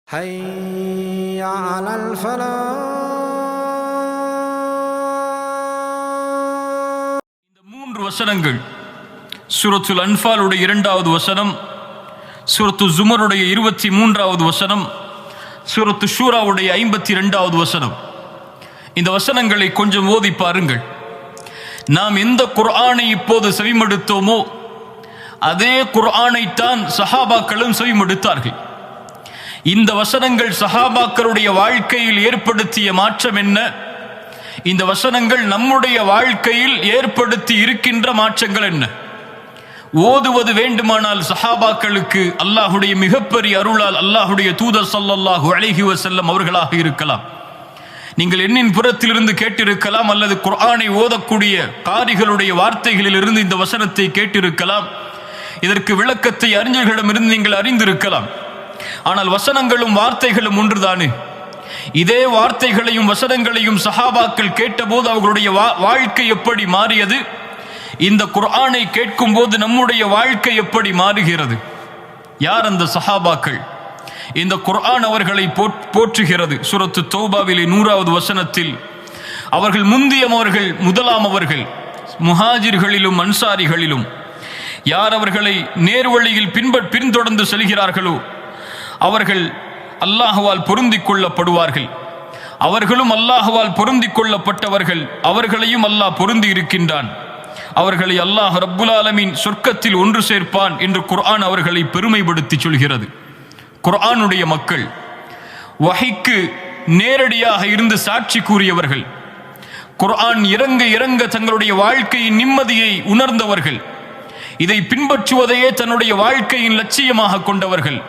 حي على الفلاح. இந்த 3 வசனங்கள் சூரத்துல் அன்ஃபாலுடைய 2வது வசனம், சூரத்து ஜுமருடைய 23வது வசனம், சூரத்து ஷூராவுடைய 52வது வசனம். இந்த வசனங்களை கொஞ்சம் ஓதி பாருங்கள். நாம் எந்த குர்ஆனை இப்போது செவிமடுத்தோமோ அதே குர்ஆனைத்தான் சஹாபாக்களும் செவிமடுத்தார்கள். இந்த வசனங்கள் சஹாபாக்களுடைய வாழ்க்கையில் ஏற்படுத்திய மாற்றம் என்ன? இந்த வசனங்கள் நம்முடைய வாழ்க்கையில் ஏற்படுத்தி இருக்கின்ற மாற்றங்கள் என்ன? ஓதுவது வேண்டுமானால் சஹாபாக்களுக்கு அல்லாஹுடைய மிகப்பெரிய அருளால் அல்லாஹுடைய தூதர் ஸல்லல்லாஹு அலைஹி வஸல்லம் அவர்களாக இருக்கலாம். நீங்கள் எண்ணின் புறத்திலிருந்து கேட்டிருக்கலாம், அல்லது குர்ஆனை ஓதக்கூடிய காரிகளுடைய வார்த்தைகளிலிருந்து இந்த வசனத்தை கேட்டிருக்கலாம். இதற்கு விளக்கத்தை அறிஞர்களிடமிருந்து நீங்கள் அறிந்திருக்கலாம். ஆனால் வசனங்களும் வார்த்தைகளும் ஒன்றுதானே? இதே வார்த்தைகளையும் வசனங்களையும் சஹாபாக்கள் கேட்டபோது அவர்களுடைய வாழ்க்கை எப்படி மாறியது? இந்த குர்ஆனை கேட்கும் போது நம்முடைய வாழ்க்கை எப்படி மாறுகிறது? யார் அந்த சஹாபாக்கள்? இந்த குர்ஆன் அவர்களை போற்றுகிறது. சூரத்து தௌபாவிலே 100வது வசனத்தில் அவர்கள் முந்தியவர்கள், முதலாமவர்கள், முஹாஜிர்களிலும் அன்சாரிகளிலும் யார் அவர்களை நேர்வழியில் பின்தொடர்ந்து செல்கிறார்களோ அவர்கள் அல்லாஹ்வால் பொருந்திக் கொள்ளப்படுவார்கள். அவர்களும் அல்லாஹ்வால் பொருந்திக் கொள்ளப்பட்டவர்கள், அவர்களையும் அல்லாஹ் பொருந்தி இருக்கின்றான். அவர்களை அல்லாஹ் ரப்புல் ஆலமீன் சொர்க்கத்தில் ஒன்று சேர்ப்பான் என்று குர்ஆன் அவர்களை பெருமைப்படுத்தி சொல்கிறது. குர்ஆனுடைய மக்கள், வஹீக்கு நேரடியாக இருந்து சாட்சி கூறியவர்கள், குர்ஆன் இறங்க இறங்க தங்களுடைய வாழ்க்கையின் நிம்மதியை உணர்ந்தவர்கள், இதை பின்பற்றுவதையே தன்னுடைய வாழ்க்கையின் லட்சியமாக கொண்டவர்கள்,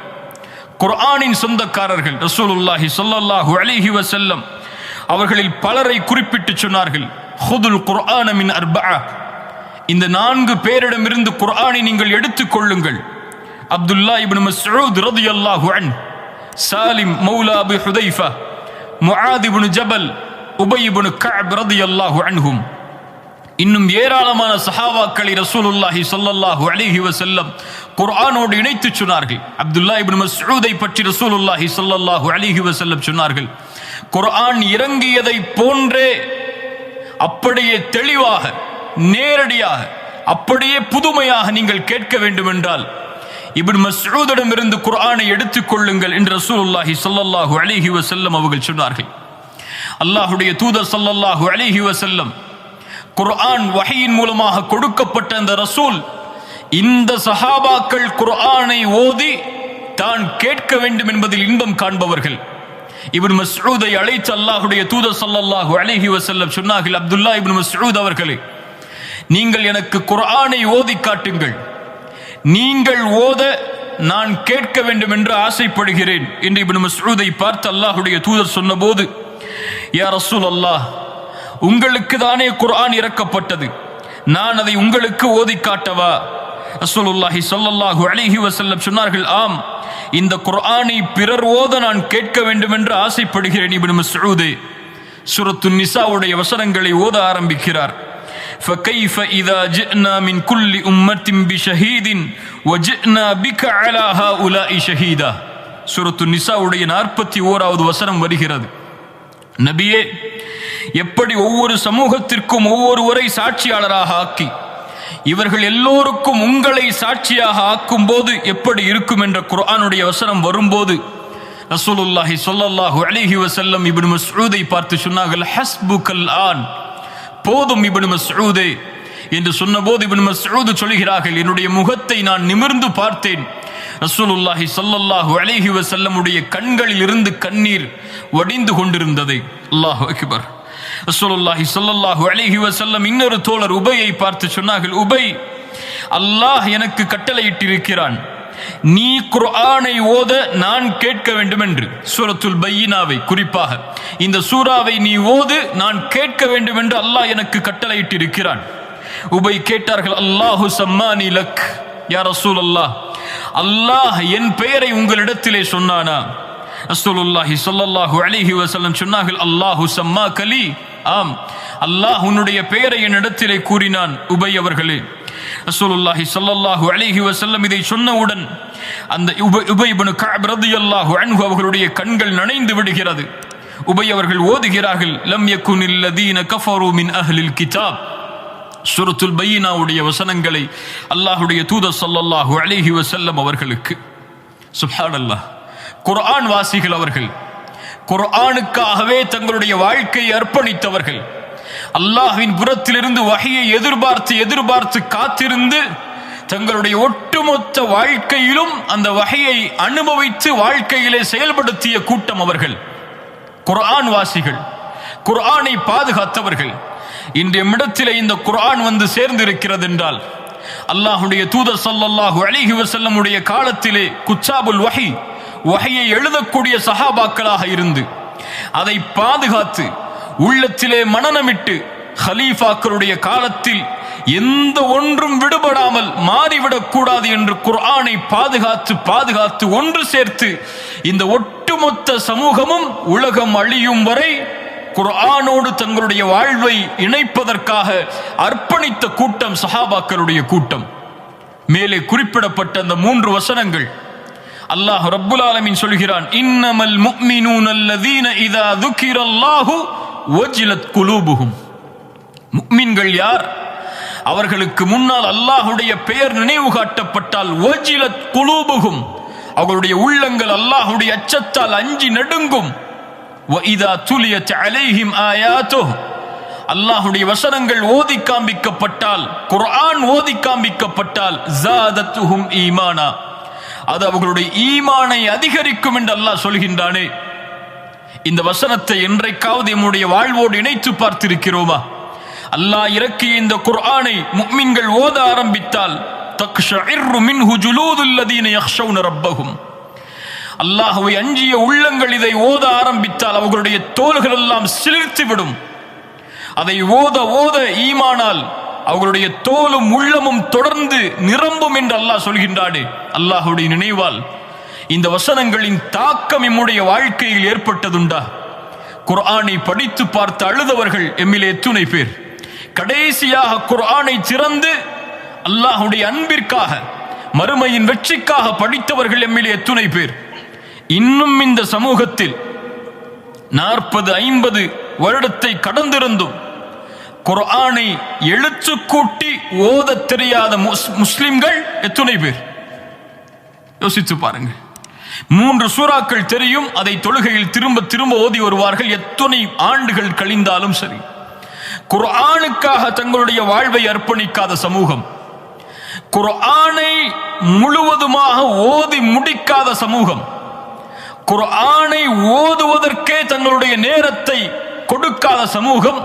குர்ஆனின் சொந்தக்காரர்கள். ரசூலுல்லாஹி ஸல்லல்லாஹு அலைஹி வஸல்லம் அவர்களில் பலரை குறிப்பிட்டு சொன்னார்கள், ஹுதுல் குர்ஆன மின் அர்பஅ, இந்த 4 பேரிடமிருந்து குர்ஆனை நீங்கள் எடுத்துக்கொள்ளுங்கள். அப்துல்லாஹ் இப்னு மஸ்ஊத் ரலியல்லாஹு அன்ஹு, சாலிம் மௌலா அபி ஹுதைஃபா, முஆத் இப்னு ஜபல், உபை இப்னு கஅப் ரலியல்லாஹு அன்ஹும், இன்னும் ஏராளமான சஹாபாக்களை ரசூலுல்லாஹி ஸல்லல்லாஹு அலைஹி வஸல்லம் குர்ஆனோடு இணைத்து சொன்னார்கள். அப்துல்லாஹ் இப்னு மஸ்ஊதை பற்றி ரசூலுல்லாஹி ஸல்லல்லாஹு அலைஹி வஸல்லம் சொன்னார்கள், குர்ஆன் இறங்கியதை போன்றே அப்படியே தெளிவாக, நேரடியாக, அப்படியே புதுமையாக நீங்கள் கேட்க வேண்டும் என்றால் இப்னு மஸ்ஊதிடமிருந்து குர்ஆனை எடுத்துக்கொள்ளுங்கள் என்று ரசூலுல்லாஹி ஸல்லல்லாஹு அலைஹி வஸல்லம் அவர்கள் சொன்னார்கள். அல்லாஹ்வுடைய தூதர் ஸல்லல்லாஹு அலைஹி வஸல்லம் குர்ஆன் வஹீயின் மூலமாக கொடுக்கப்பட்ட அந்த ரசூல், இந்த சஹாபாக்கள் குர்ஆனை ஓதி தான் கேட்க வேண்டும் என்பதில் இன்பம் காண்பவர்கள். இப்னு மஸ்ஊதை அழைத்து அல்லாஹ்வுடைய தூதர் ஸல்லல்லாஹு அலைஹி வஸல்லம் சொன்னார்கள், அப்துல்லாஹ் இப்னு மஸ்ஊத் அவர்களே, நீங்கள் எனக்கு குர்ஆனை ஓதி காட்டுங்கள். நீங்கள் ஓத நான் கேட்க வேண்டும் என்று ஆசைப்படுகிறேன் என்று இப்னு மஸ்ஊதை பார்த்து அல்லாஹ்வுடைய தூதர் சொன்னபோது, யா ரசூலல்லாஹ், உங்களுக்கு தானே குர்ஆன் இறக்கப்பட்டது, நான் அதை உங்களுக்கு ஓதி காட்டவா? ரசூலுல்லாஹி ஸல்லல்லாஹு அலைஹி வஸல்லம் சொன்னார்கள், ஆம், இந்த குர்ஆனை பிறர் ஓத நான் கேட்க வேண்டும் என்று ஆசைப்படுகிறேன். இப்னு மஸ்ஊத் சூரத்து நிசாவுடைய வசனங்களை ஓத ஆரம்பிக்கிறார். فكيف إذا جئنا من كل أمة بشهيد وجئنا بك على هؤلاء شهيدا. சூரத்து நிசாவுடைய 41வது வசனம் வருகிறது. நபியே, எப்படி ஒவ்வொரு சமூகத்திற்கும் ஒவ்வொருவரை சாட்சியாளராக ஆக்கி இவர்கள் எல்லோருக்கும் உங்களை சாட்சியாக ஆக்கும் போது எப்படி இருக்கும் என்ற குர்ஆனுடைய வசனம் வரும்போது ரசூலுல்லாஹி ஸல்லல்லாஹு அலைஹி வஸல்லம் இப்னு மஸ்ஊதை பார்த்து சொன்னார்கள், ஹஸ்புகல் ஆன், போதும் இப்னு மஸ்ஊதே என்று சொன்னபோது இப்னு மஸ்ஊத் சொல்கிறார்கள், என்னுடைய முகத்தை நான் நிமிர்ந்து பார்த்தேன், ரசூலுல்லாஹி ஸல்லல்லாஹு அலைஹி வஸல்லமுடைய கண்களில் இருந்து கண்ணீர் வடிந்து கொண்டிருந்தது. அல்லாஹு அக்பர். ரசூலுல்லாஹி ஸல்லல்லாஹு அலைஹி வஸல்லம் இன்னொரு தோழர் உபையை பார்த்து சொன்னார்கள், உபை, அல்லாஹ் எனக்கு கட்டளையிட்டிருக்கிறான், நீ குர்ஆனை ஓத நான் கேட்க வேண்டும் என்று. சூரத்துல் பையினாவை, குறிப்பாக இந்த சூராவை நீ ஓது, நான் கேட்க வேண்டும் என்று அல்லாஹ் எனக்கு கட்டளையிட்டிருக்கிறான். உபை கேட்டார்கள், அல்லாஹு சம்மானி லக் யா ரசூலல்லாஹ், அல்லாஹ் என் பெயரை உங்களிடத்திலே சொன்னானா? ரசூலுல்லாஹி ஸல்லல்லாஹு அலைஹி வஸல்லம் சொன்னார்கள், அல்லாஹு சம்மாக லி, ஆம், அல்லாஹ் உன்னுடைய பெயரை என்னிடத்திலே கூறினான் உபை அவர்களே. ரசூலுல்லாஹி ஸல்லல்லாஹு அலைஹி வஸல்லம் இதை சொன்னவுடன் அந்த உபை இப்னு கஅப் ரலியல்லாஹு அன்ஹு அவர்களுடைய கண்கள் நனைந்து விடுகிறது. உபை அவர்கள் ஓதுகிறார்கள், லம் யகுனில் லதீன கஃபரு மின் அஹ்லில் கிதாப். சூரத்துல் பையினாவுடைய வசனங்களை அல்லாஹ்வுடைய தூதர் ஸல்லல்லாஹு அலைஹி வஸல்லம் அவர்களுக்கு. சுப்ஹானல்லாஹ், குர்ஆன் வாசிகள் அவர்கள், குர்ஆனுக்காகவே தங்களுடைய வாழ்க்கையை அர்ப்பணித்தவர்கள், அல்லாஹ்வின் புறத்திலிருந்து வஹியை எதிர்பார்த்து காத்திருந்து தங்களுடைய ஒட்டுமொத்த வாழ்க்கையிலும் அந்த வஹியை அனுபவித்து வாழ்க்கையிலே செயல்படுத்திய கூட்டம் அவர்கள். குர்ஆன் வாசிகள், குர்ஆனை பாதுகாத்தவர்கள். இன்றைய இடத்திலே இந்த குர்ஆன் வந்து சேர்ந்திருக்கிறது என்றால் அல்லாஹ்வுடைய தூதர் ஸல்லல்லாஹு அலைஹி வஸல்லமுடைய காலத்திலே குச்சாபுல் வஹியை எழுதக்கூடிய சஹாபாக்களாக இருந்து அதை பாதுகாத்து உள்ளத்திலே மனனமிட்டு ஹலீஃபாக்களுடைய காலத்தில் எந்த ஒன்றும் விடுபடாமல் மாறிவிடக் கூடாது என்று குர்ஆனை பாதுகாத்து ஒன்று சேர்த்து இந்த ஒட்டுமொத்த சமூகமும் உலகம் அழியும் வரை குர்ஆனோடு தங்களுடைய வாழ்வை இணைப்பதற்காக அர்ப்பணித்த கூட்டம் சஹாபாக்களுடைய கூட்டம். மேலே குறிப்பிடப்பட்ட அந்த 3 வசனங்கள் அல்லாஹ் ரப்புல் ஆலமீன் சொல்கிறான், இன்னமல் முஃமினூன அல்லதீன இதா ذுகிரல்லாஹு வஜிலத் குலூபுஹும். முஃமின்கள் யார்? அவர்களுக்கு முன்னால் அல்லாஹ்வுடைய பெயர் நினைவு காட்டப்பட்டால் வஜிலத் குலூபுஹும், அவர்களுடைய உள்ளங்கள் அல்லாஹ்வுடைய அச்சத்தால் அஞ்சி நடுங்கும். வஇதா துலியத் அலைஹிம் ஆயாத்துஹு, அல்லாஹ்வுடைய வசனங்கள் ஓதி காண்பிக்கப்பட்டால், குர்ஆன் ஓதி காண்பிக்கப்பட்டால் ஜாதத்துஹும் ஈமானா, அது அவர்களுடைய ஈமானை அதிகரிக்கும் என்று அல்லாஹ் சொல்கின்றானே. இந்த வசனத்தை என்றைக்காவது நம்முடைய வாழ்வோடு இணைத்து பார்த்திருக்கிறோமா? அல்லாஹ் இறக்கிய இந்த குர்ஆனை முஃமின்கள் ஓத ஆரம்பித்தால் தக்ஷஇர்ரு மின்ஹு ஜுலூதுல் லதீன யக்ஷௌன ரப்பஹும், அல்லாஹ்வை அஞ்சிய உள்ளங்கள் இதை ஓத ஆரம்பித்தால் அவர்களுடைய தோள்கள் எல்லாம் சிலிர்த்துவிடும். அதை ஓத ஈமானால் அவர்களுடைய தோலும் உள்ளமும் தொடர்ந்து நிரம்பும் என்று அல்லாஹ் சொல்கின்றானே. அல்லாஹ்வுடைய நினைவால் இந்த வசனங்களின் தாக்கம் நம்முடைய வாழ்க்கையில் ஏற்பட்டதுண்டா? குர்ஆனை படித்து பார்த்து அழுதவர்கள் எம்மிலே எத்துணை பேர்? கடைசியாக குர்ஆனை திறந்து அல்லாஹ்வுடைய அன்பிற்காக மறுமையின் வெற்றிக்காக படித்தவர்கள் எம்மிலே எத்துணை பேர்? இன்னும் இந்த சமூகத்தில் 40-50 வருடத்தை கடந்திருந்தும் குர்ஆனை எழுத்து கூட்டி ஓத தெரியாத முஸ்லிம்கள் எத்துணை பேர்? யோசித்து பாருங்க. 3 சூறாக்கள் தெரியும், அதை தொழுகையில் திரும்ப ஓதி வருவார்கள். எத்தனை ஆண்டுகள் கழிந்தாலும் சரி, குர்ஆனுக்காக தங்களுடைய வாழ்வை அர்ப்பணிக்காத சமூகம், குர்ஆனை முழுவதுமாக ஓதி முடிக்காத சமூகம், குர்ஆனை ஓதுவதற்கே தங்களுடைய நேரத்தை கொடுக்காத சமூகம்,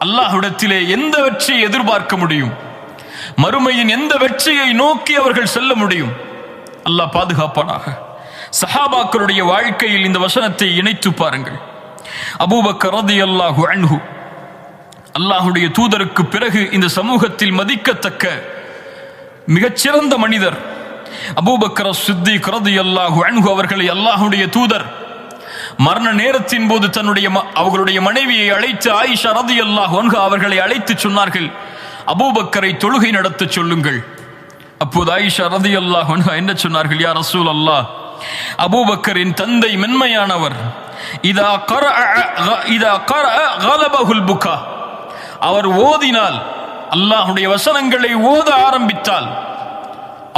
அல்லாஹ்விடத்திலே எந்த வெற்றியை எதிர்பார்க்க முடியும்? மறுமையின் எந்த வெற்றியை நோக்கி அவர்கள் செல்ல முடியும்? அல்லாஹ் பாதுகாப்பானாக. சஹாபாக்களுடைய வாழ்க்கையில் இந்த வசனத்தை இணைத்து பாருங்கள். அபூபக்கர் ரலியல்லாஹு அன்ஹு, அல்லாஹ்வுடைய தூதருக்கு பிறகு இந்த சமூகத்தில் மதிக்கத்தக்க மிகச்சிறந்த மனிதர் அபூபக்கர் சித்திக் ரலியல்லாஹு அன்ஹு அவர்களை அல்லாஹ்வுடைய தூதர் மரண நேரத்தின் போது அவர்களுடைய மனைவியை அழைத்து, ஆயிஷா ரலியல்லாஹு அன்ஹா அவர்களை அழைத்து சொன்னார்கள், அபூபக்கரை தொழுகை நடத்த சொல்லுங்கள். அப்போது ஆயிஷா ரலியல்லாஹு அன்ஹா என்ன சொன்னார்கள்? யா ரசூல் அல்லாஹ், அபூபக்கரின் தந்தை மென்மையானவர், இதா கரஅ கலபஹுல் புகா, அவர் ஓதினால், அல்லாஹ்வுடைய வசனங்களை ஓத ஆரம்பித்தால்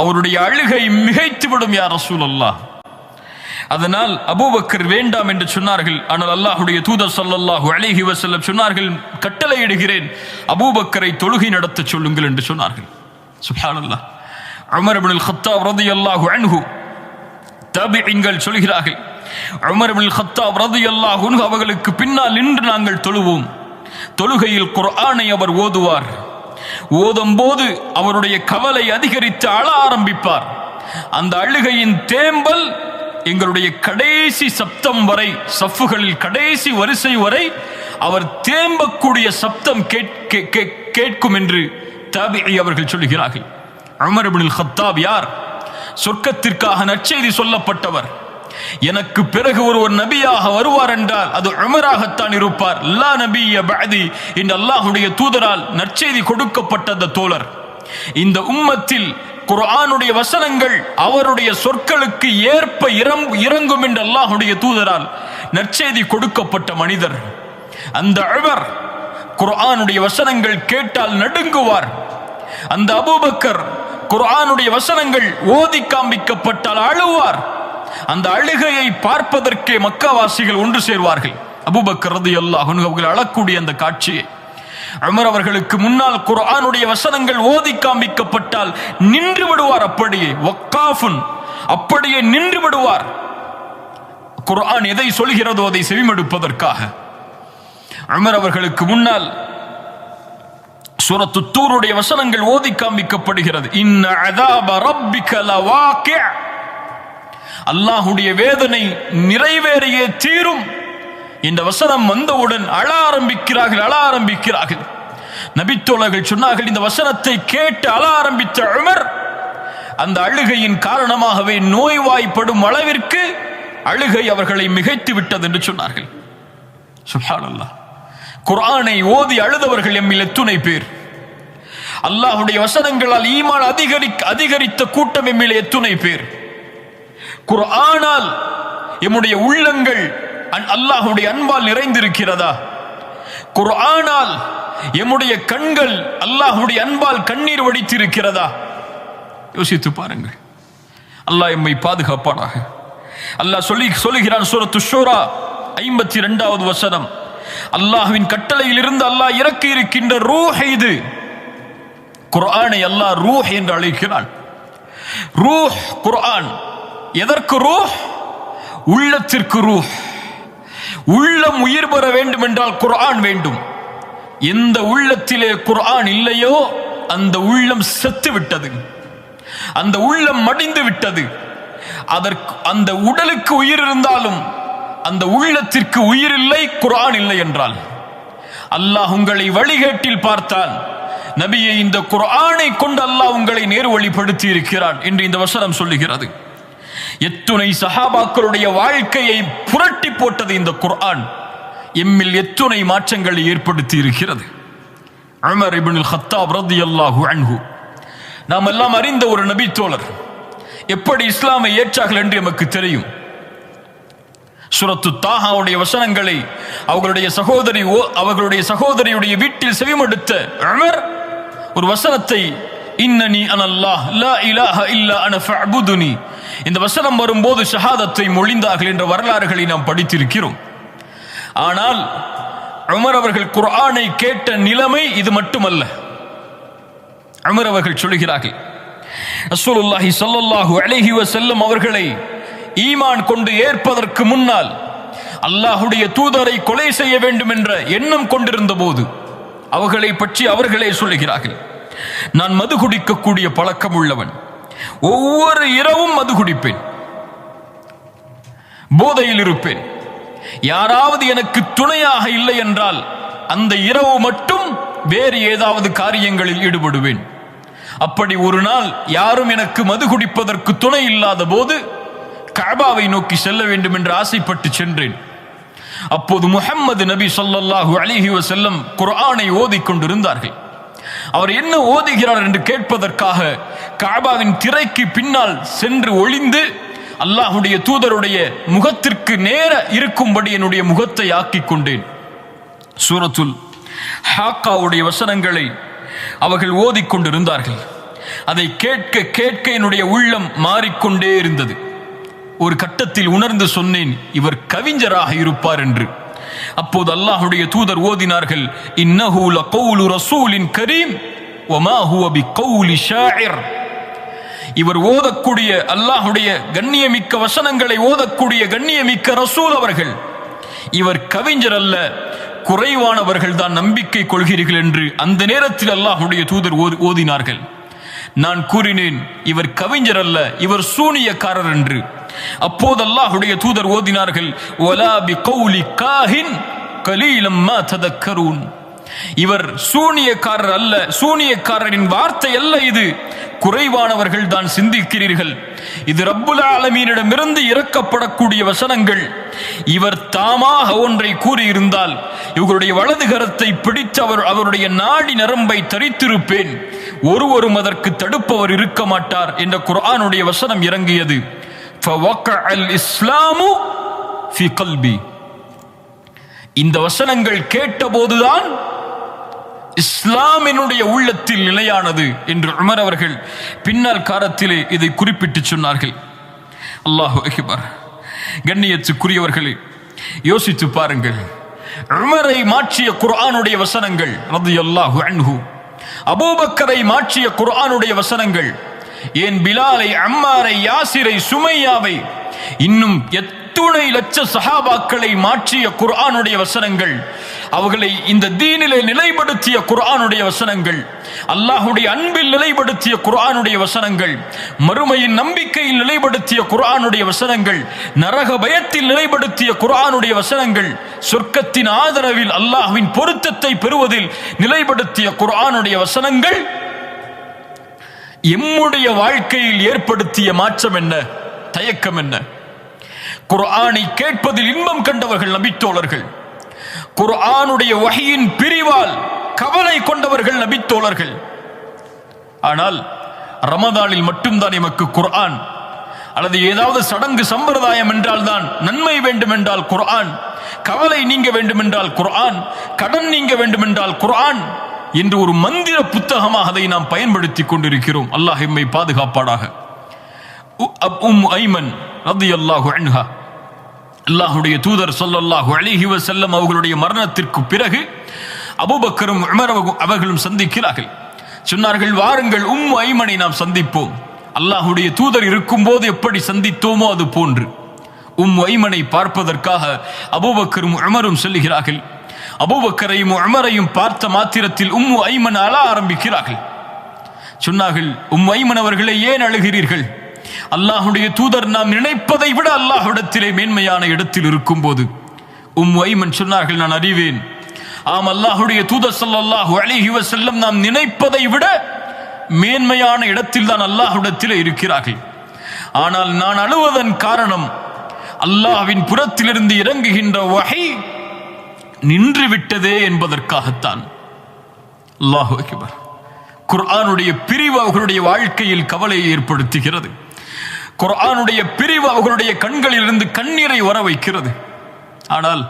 அவருடைய அழுகை மிகைத்துவிடும் யா ரசூல் அல்லாஹ். அதனால் அபூபக்கர் வேண்டாம் என்று சொன்னார்கள். ஆனால் அல்லாஹ்வுடைய தூதர் ஸல்லல்லாஹு அலைஹி வஸல்லம் சொன்னார்கள், கட்டளையிடுகிறேன், அபூபக்கரை தொழுகை நடத்த சொல்லுங்கள் என்று சொன்னார்கள். சுப்ஹானல்லாஹ். உமர் இப்னுல் கத்தாப் ரலியல்லாஹு அன்ஹு, தாபிஈன்கள் சொல்கிறார்கள், உமர் இப்னுல் கத்தாப் ரலியல்லாஹு அன்ஹு அவர்களுக்கு பின்னால் நின்று நாங்கள் தொழுவோம். தொழுகையில் குர்ஆனை அவர் ஓதுவார். ஓதும் போது அவருடைய கவலை அதிகரித்து அழ ஆரம்பிப்பார். அந்த அழுகையின் தேம்பல் எங்களுடைய கடைசி சப்தம் வரை, சஃப்புகளில் கடைசி வரிசை வரை அவர் தேம்பக்கூடிய சப்தம் கேட்கும் என்று தாபிஈ அவர்கள் சொல்கிறார்கள். உமர் இப்னுல் கத்தாப் யார்? சொர்க்கத்திற்காக நற்செய்தி சொல்லப்பட்டவர். எனக்கு பிறகு ஒரு நபியாக வருவார் என்றால் அது உமராகத்தான் இருப்பார். லா நபிய பஅதி என்று அல்லாஹ்வுடைய தூதரால் நற்செய்தி கொடுக்கப்பட்ட அந்த தோழர் இந்த உம்மத்தில் குர்ஆனுடைய வசனங்கள் அவருடைய சொற்களுக்கு ஏற்ப இறங்கும் என்று அல்லாஹ்வுடைய தூதரால் நற்செய்தி கொடுக்கப்பட்ட மனிதர். அந்த உமர் குர்ஆனுடைய வசனங்கள் கேட்டால் நடுங்குவார். அந்த அபூபக்கர் குர்ஆனுடைய வசனங்கள் ஓதி காண்பிக்கப்பட்டால் அழுவார். அந்த அழுகையை பார்ப்பதற்கே மக்காவாசிகள் ஒன்று சேர்வார்கள். அபூபக்கர் ரலியல்லாஹு அன்ஹு அவர்கள் அழக்கூடிய அந்த காட்சியை, உமர் அவர்களுக்கு முன்னால் குர்ஆனுடைய வசனங்கள் ஓதி காண்பிக்கப்பட்டால் நின்று விடுவார். அப்படியே வக்காஃபுன், அப்படியே நின்று விடுவார். குர்ஆன் எதை சொல்கிறதோ அதை செவிமடுப்பதற்காக. உமர் அவர்களுக்கு முன்னால் சூரத்து தூருடைய வசனங்கள் ஓதி காண்பிக்கப்படுகிறது. இன்ன அஸாப ரப்பிக லவாகி', அல்லாஹ்வுடைய வேதனை நிறைவேறியே தீரும். இந்த வசனம் வந்தவுடன் அழ ஆரம்பிக்கிறார்கள். நபித்தோழர்கள் சொன்னார்கள், இந்த வசனத்தை கேட்டு அழ ஆரம்பித்த உமர் அந்த அழுகையின் காரணமாகவே நோய்வாய்ப்படும் அளவிற்கு அழுகை அவர்களை மிகைத்து விட்டது என்று சொன்னார்கள். சுப்ஹானல்லாஹ். குர்ஆனை ஓதி அழுதவர்கள் எம்மில் எத்துணை பேர்? அல்லாஹ்வுடைய வசனங்களால் ஈமான் அதிகரித்த கூட்டம் எம்மில் எத்துணை பேர்? குர்ஆனால் எம்முடைய உள்ளங்கள் அல்லாஹ்வுடைய அன்பால் நிறைந்திருக்கிறதா? குர்ஆனால் எம்முடைய கண்கள் அல்லாஹ்வுடைய அன்பால் கண்ணீர் வடித்திருக்கிறதா? யோசித்து பாருங்கள். அல்லாஹ் எம்மை பாதுகாப்பானாக. அல்லாஹ் சொல்லுகிறான் சூரத்து ஷூரா 52வது வசனம், அல்லாஹ்வின் கட்டளையில் இருந்து அல்லாஹ் இறக்கி இருக்கின்ற ரூஹ் இது. குர்ஆனை அல்லாஹ் ரூஹ் என்று அழைக்கிறான். ரூஹ் குர்ஆன். எதற்கு ரூஹ்? உள்ளத்திற்கு ரூஹ். உள்ளம் உயிர் பெற வேண்டும் என்றால் குர்ஆன் வேண்டும். எந்த உள்ளத்திலே குர்ஆன் இல்லையோ அந்த உள்ளம் செத்து விட்டது, அந்த உள்ளம் மடிந்து விட்டது. அந்த உடலுக்கு உயிர் இருந்தாலும் அந்த உள்ளத்திற்கு உயிர் இல்லை, குர்ஆன் இல்லை என்றால். அல்லாஹ் உங்களை வழிகேட்டில் பார்த்தான், நபியை இந்த குர்ஆனை கொண்டு அல்லாஹ் உங்களை நேர்வழிப்படுத்தி இருக்கிறான் என்று இந்த வசனம் சொல்லுகிறது. எத்துணை சஹாபாக்களுடைய வாழ்க்கையை புரட்டி போட்டது இந்த குர்ஆன். எம்மில் எத்துணை மாற்றங்களை ஏற்படுத்தி இருக்கிறது. உமர் இப்னுல் கத்தாப் ரலியல்லாஹு அன்ஹு, நாம் எல்லாம் அறிந்த ஒரு நபி தோழர், எப்படி இஸ்லாமை ஏற்றார்கள் என்று நமக்கு தெரியும். சூரத்து தாஹாவுடைய வசனங்களை அவர்களுடைய சகோதரியுடைய வீட்டில் செவிமடுத்த உமர் ஒரு வசனத்தை, இன்னனி அனல்லாஹ் லா இலாஹ இல்லா அன ஃபஅபுதுனி, இந்த வசனம் வரும்போது ஷஹாதத்தை மொழிந்தார்கள் என்ற வரலாறுகளை நாம் படித்திருக்கிறோம். ஆனால் உமர் அவர்கள் குர்ஆனை கேட்ட நிலைமை இது மட்டுமல்ல. உமர் அவர்கள் சொல்கிறார்கள், ரசூலுல்லாஹி ஸல்லல்லாஹு அலைஹி வஸல்லம் அவர்களை ஈமான் கொண்டு ஏற்பதற்கு முன்னால் அல்லாஹ்வுடைய தூதரை கொலை செய்ய வேண்டும் என்ற எண்ணம் கொண்டிருந்த போது அவர்களை பற்றி அவர்களே சொல்லுகிறார்கள், நான் மது குடிக்கக்கூடிய பழக்கம் உள்ளவன், ஒவ்வொரு இரவும் மது குடிப்பேன், போதையில் இருப்பேன், யாராவது எனக்கு துணையாக இல்லை என்றால் அந்த இரவு மட்டும் வேறு ஏதாவது காரியங்களில் ஈடுபடுவேன். அப்படி ஒரு நாள் யாரும் எனக்கு மது குடிப்பதற்கு துணை இல்லாத போது கஅபாவை நோக்கி செல்ல வேண்டும் என்று ஆசைப்பட்டு சென்றேன். அப்போது முஹம்மது நபி ஸல்லல்லாஹு அலைஹி வஸல்லம் குர்ஆனை ஓதிக்கொண்டிருந்தார்கள். அவர் என்ன ஓதுகிறார் என்று கேட்பதற்காக கஅபாவின் திரைக்கு பின்னால் சென்று ஒளிந்து அல்லாஹ்வுடைய தூதருடைய முகத்திற்கு நேர இருக்கும்படி என்னுடைய முகத்தை ஆக்கிக் கொண்டேன். சூரத்துல் ஹாக்காவுடைய வசனங்களை அவர்கள் ஓதிக்கொண்டிருந்தார்கள். அதை கேட்க கேட்க என்னுடைய உள்ளம் மாறிக்கொண்டே இருந்தது. ஒரு கட்டத்தில் உணர்ந்து சொன்னேன், இவர் கவிஞராக இருப்பார் என்று. அப்போது அல்லாஹ்வுடைய தூதர் ஓதினார்கள், இன்னஹு லகௌலு ரசூலின் கரீம் வமா ஹுவ பிகௌலி ஷாஇர். இவர் ஓதக்கூடிய அல்லாஹ்வுடைய கண்ணியமிக்க வசனங்களை ஓதக்கூடிய கண்ணியமிக்க ரசூல் அவர்கள், இவர் கவிஞர் அல்ல, குறைவானவர்கள் தான் நம்பிக்கை கொள்கிறீர்கள் என்று அந்த நேரத்தில் அல்லாஹ்வுடைய தூதர் ஓதினார்கள். நான் கூறினேன், இவர் கவிஞர் அல்ல, இவர் சூனியக்காரர் என்று. அப்போது அல்லாஹ்வுடைய தூதர் ஓதினார்கள், வலா பிகௌலி காஹின் கலீலம் மா ததக்கரூன். இவர் சூனியக்காரர் அல்ல, சூனியக்காரரின் வார்த்தை அல்ல இது, குறைவானவர்கள் தான் சிந்திக்கிறீர்கள். இது ரப்புல் ஆலமீனிடமிருந்து இறக்கப்படக்கூடிய வசனங்கள். இவர் தாமாக ஒன்றை கூறியிருந்தால் இவர்களுடைய வலது கரத்தை பிடித்து அவருடைய நாடி நரம்பை தரித்திருப்பேன். ஒருவரும் அதற்கு தடுப்பவர் இருக்க மாட்டார் என்ற குர்ஆனுடைய வசனம் இறங்கியது. ஃபவக்கஅல் இஸ்லாமு ஃபி கல்பி. இந்த வசனங்கள் கேட்டபோதுதான் இஸ்லாமினுடைய உள்ளத்தில் நிலையானது என்று உமர் அவர்கள் பின்னால் காலத்திலே இதை குறிப்பிட்டு சொன்னார்கள். அல்லாஹு அக்பர். கண்ணியத்துக்குரியவர்களே, யோசித்து பாருங்கள். உமரை மாற்றிய குர்ஆனுடைய வசனங்கள் ரலியல்லாஹு அன்ஹு, அபூபக்கரை மாற்றிய குர்ஆனுடைய வசனங்கள், ஏன் பிலாலை, அம்மாரை, யாசிரை, சுமையாவை, இன்னும் எத்துணை லட்ச சஹாபாக்களை மாற்றிய குர்ஆனுடைய வசனங்கள், அவர்களை இந்த தீனிலே நிலைப்படுத்திய குர்ஆனுடைய வசனங்கள், அல்லாஹ்வுடைய அன்பில் நிலைப்படுத்திய குர்ஆனுடைய வசனங்கள், மறுமையின் நம்பிக்கையில் நிலைப்படுத்திய குர்ஆனுடைய வசனங்கள், நரக பயத்தில் நிலைப்படுத்திய குர்ஆனுடைய வசனங்கள், சொர்க்கத்தின் ஆதரவில் அல்லாஹ்வின் பொருத்தத்தை பெறுவதில் நிலைப்படுத்திய குர்ஆனுடைய வசனங்கள் எம்முடைய வாழ்க்கையில் ஏற்படுத்திய மாற்றம் என்ன, தயக்கம் என்ன? குர்ஆனை கேட்பதில் இன்பம் கண்டவர்கள் நபித்தோழர்கள், குர்ஆனுடைய வஹீயின் பிரிவால் கவலை கொண்டவர்கள் நபித்தோழர்கள். ஆனால் ரமதானில் மட்டும்தான் எமக்கு குர்ஆன், அல்லது ஏதாவது சடங்கு சம்பிரதாயம் என்றால் தான் நன்மை வேண்டும் என்றால் குர்ஆன், கவலை நீங்க வேண்டும் என்றால் குர்ஆன், கடன் நீங்க வேண்டும் என்றால் குர்ஆன் என்று ஒரு மந்திர புத்தகமாக அதை நாம் பயன்படுத்தி கொண்டிருக்கிறோம். அல்லாஹ் எம்மை பாதுகாப்பாடாக. ஐமன் ரலியல்லாஹு அன்ஹா, அல்லாஹ்வுடைய தூதர் ஸல்லல்லாஹு அலைஹி வஸல்லம் அவர்களுடைய மரணத்திற்கு பிறகு அபூபக்கரும் உமர் அவர்களும் சந்திக்கிறார்கள். சொன்னார்கள், வாருங்கள் ஐமனை நாம் சந்திப்போம். அல்லாஹ்வுடைய தூதர் இருக்கும்போது எப்படி சந்தித்தோமோ அது போன்று ஐமனை பார்ப்பதற்காக அபூபக்கரும் உமரும் செல்கிறார்கள். அபூபக்கரையும் உமரையும் பார்த்த மாத்திரத்தில் ஐமன் அழ ஆரம்பிக்கிறார்கள். சொன்னார்கள், ஐமன் அவர்களை ஏன் அழுகிறீர்கள்? அல்லாஹ்வுடைய தூதர் நாம் நினைப்பதை விட அல்லாஹ்விடத்திலே மேன்மையான இடத்தில் இருக்கும் போது. ஐமன் சொன்னார்கள், நான் அறிவேன். ஆம், அல்லாஹ்வுடைய தூதர் ஸல்லல்லாஹு அலைஹி வஸல்லம் நாம் நினைப்பதை விட மேன்மையான இடத்தில் தான் அல்லாஹ்விடத்திலே இருக்கிறார்கள். ஆனால் நான் அழுவதன் காரணம் அல்லாஹ்வின் புறத்திலிருந்து இறங்குகின்ற வஹி நின்று விட்டதே என்பதற்காகத்தான். அல்லாஹு அக்பர். குர்ஆனுடைய பிரிவு அவர்களுடைய வாழ்க்கையில் கவலையை ஏற்படுத்துகிறது. குர்ஆனுடைய பிரிவு அவர்களுடைய கண்களில் இருந்து கண்ணீரை வர வைக்கிறது. ஆனால்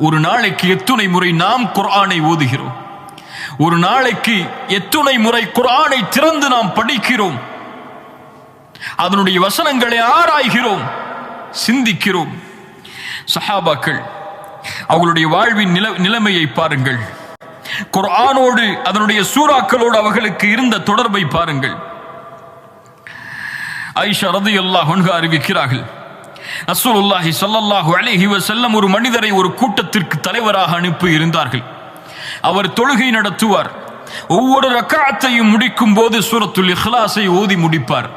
ஒரு நாளைக்கு எத்துணை முறை நாம் குர்ஆனை ஓதுகிறோம்? ஒரு நாளைக்கு எத்துணை முறை குர்ஆனை திறந்து நாம் படிக்கிறோம்? அதனுடைய வசனங்களை ஆராய்கிறோம், சிந்திக்கிறோம். சஹாபாக்கள் அவர்களுடைய வாழ்வின் நிலைமையை பாருங்கள். குர்ஆனோடு அதனுடைய சூறாக்களோடு அவர்களுக்கு இருந்த தொடர்பை பாருங்கள். ஆயிஷா ரலியல்லாஹு அன்ஹா அறிவிக்கிறார்கள், ரசூலுல்லாஹி ஸல்லல்லாஹு அலைஹி வஸல்லம் ஒரு மனிதரை ஒரு கூட்டத்திற்கு தலைவராக அனுப்பி இருந்தார்கள். அவர் தொழுகை நடத்துவார். ஒவ்வொரு ரக்அத்தையும் முடிக்கும் போது சூரத்துல் இக்லாஸை ஓதி முடிப்பார்.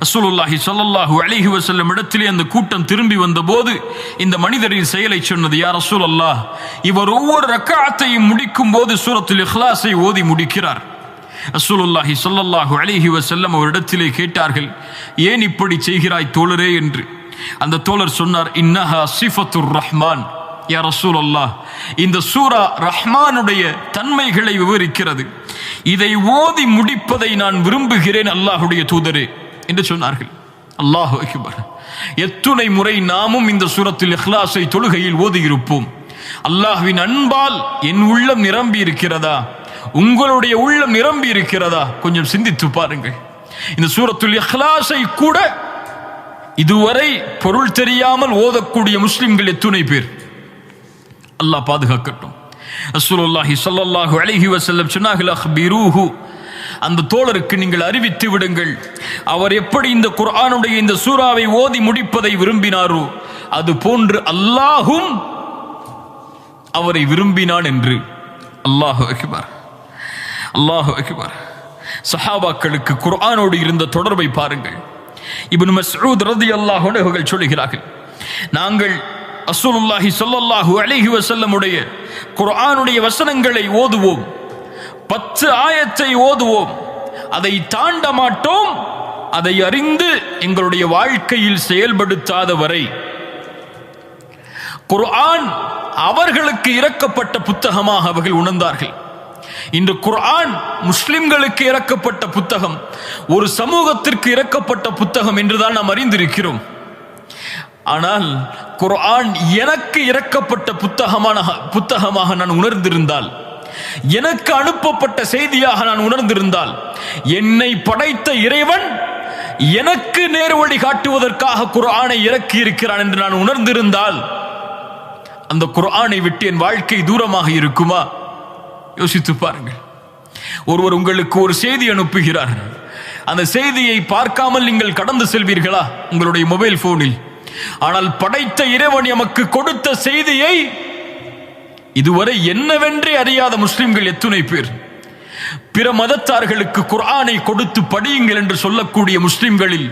ரசூலுல்லாஹி ஸல்லல்லாஹு அலைஹி வஸல்லம் இடத்திலே அந்த கூட்டம் திரும்பி வந்தபோது இந்த மனிதரின் செயலை சொன்னது, யா ரசூலல்லாஹ், இவர் ஒவ்வொரு ரக்அத்தையும் முடிக்கும் போது சூரத்துல் இக்லாஸை ஓதி முடிக்கிறார். ரசூலுல்லாஹி ஸல்லல்லாஹு அலைஹி வஸல்லம் அவரிடத்திலே கேட்டார்கள், ஏன் இப்படி செய்கிறாய் தோழரே என்று. அந்த தோழர் சொன்னார், இன்னஹா சிஃபத்துர் ரஹ்மான். யா ரசூலல்லாஹ், இந்த சூரா ரஹ்மானுடைய தன்மைகளை விவரிக்கிறது. இதை ஓதி முடிப்பதை நான் விரும்புகிறேன் அல்லாஹ்வுடைய தூதரே என்று சொன்னார்கள். அல்லாஹு அக்பர். எத்துணை முறை நாமும் இந்த சூரத்துல் இக்லாஸை தொழுகையில் ஓதி இருப்போம். அல்லாஹ்வின் அன்பால் என் உள்ளம் நிரம்பி இருக்கிறதா? உங்களுடைய உள்ளம் நிரம்பி இருக்கிறதா? கொஞ்சம் சிந்தித்து பாருங்கள். இந்த சூரத்துல் இக்லாஸை கூட இதுவரை பொருள் தெரியாமல் ஓதக்கூடிய முஸ்லிம்கள் எத்துணை பேர்? அல்லாஹ் பாதுகாக்கட்டும். ரசூலுல்லாஹி ஸல்லல்லாஹு அலைஹி வஸல்லம் சொன்னார்கள், அக்பிரூஹு, அந்த தோழருக்கு நீங்கள் அறிவித்து விடுங்கள், அவர் எப்படி இந்த குர்ஆனுடைய இந்த சூறாவை ஓதி முடிப்பதை விரும்பினாரோ அது போன்று அல்லாஹும் அவரை விரும்பினான் என்று. அல்லாஹு அக்பர், அல்லாஹு அக்பர். சஹாபாக்களுக்கு குர்ஆனோடு இருந்த தொடர்பை பாருங்கள். இப்னு மஸ்ஊத் ரலியல்லாஹு அன்ஹு அவர்கள் சொல்கிறார்கள், நாங்கள் ரசூலுல்லாஹி ஸல்லல்லாஹு அலைஹி வஸல்லம் உடைய குர்ஆனுடைய வசனங்களை ஓதுவோம், 10 ஆயத்தை ஓதுவோம், அதை தாண்ட மாட்டோம், அதை அறிந்து எங்களுடைய வாழ்க்கையில் செயல்படுத்தாத வரை. குர்ஆன் அவர்களுக்கு இறக்கப்பட்ட புத்தகமாக அவர்கள் உணர்ந்தார்கள். இந்த குர்ஆன் முஸ்லிம்களுக்கு இறக்கப்பட்ட புத்தகம், ஒரு சமூகத்திற்கு இறக்கப்பட்ட புத்தகம் என்றுதான் நாம் அறிந்திருக்கிறோம். ஆனால் குர்ஆன் எனக்கு இறக்கப்பட்ட புத்தகமாக நான் உணர்ந்திருந்தால், எனக்கு அனுப்பப்பட்ட செய்தியாக நான் உணர்ந்திருந்தால், என்னை படைத்த இறைவன் எனக்கு நேர்வழி காட்டுவதற்காக குர்ஆனை இறக்கி இருக்கிறான் என்று நான் உணர்ந்திருந்தால், அந்த குர்ஆனை விட்டு என் வாழ்க்கை தூரமாக இருக்குமா? யோசித்து பாருங்கள். ஒருவர் உங்களுக்கு ஒரு செய்தி அனுப்புகிறார். அந்த செய்தியை பார்க்காமல் நீங்கள் கடந்து செல்வீர்களா உங்களுடைய மொபைல் போனில்? ஆனால் படைத்த இறைவன் எமக்கு கொடுத்த செய்தியை இதுவரை என்னவென்றே அறியாத முஸ்லிம்கள் எத்துணை பேர்? பிற மதத்தார்களுக்கு குர்ஆனை கொடுத்து படியுங்கள் என்று சொல்லக்கூடிய முஸ்லிம்களில்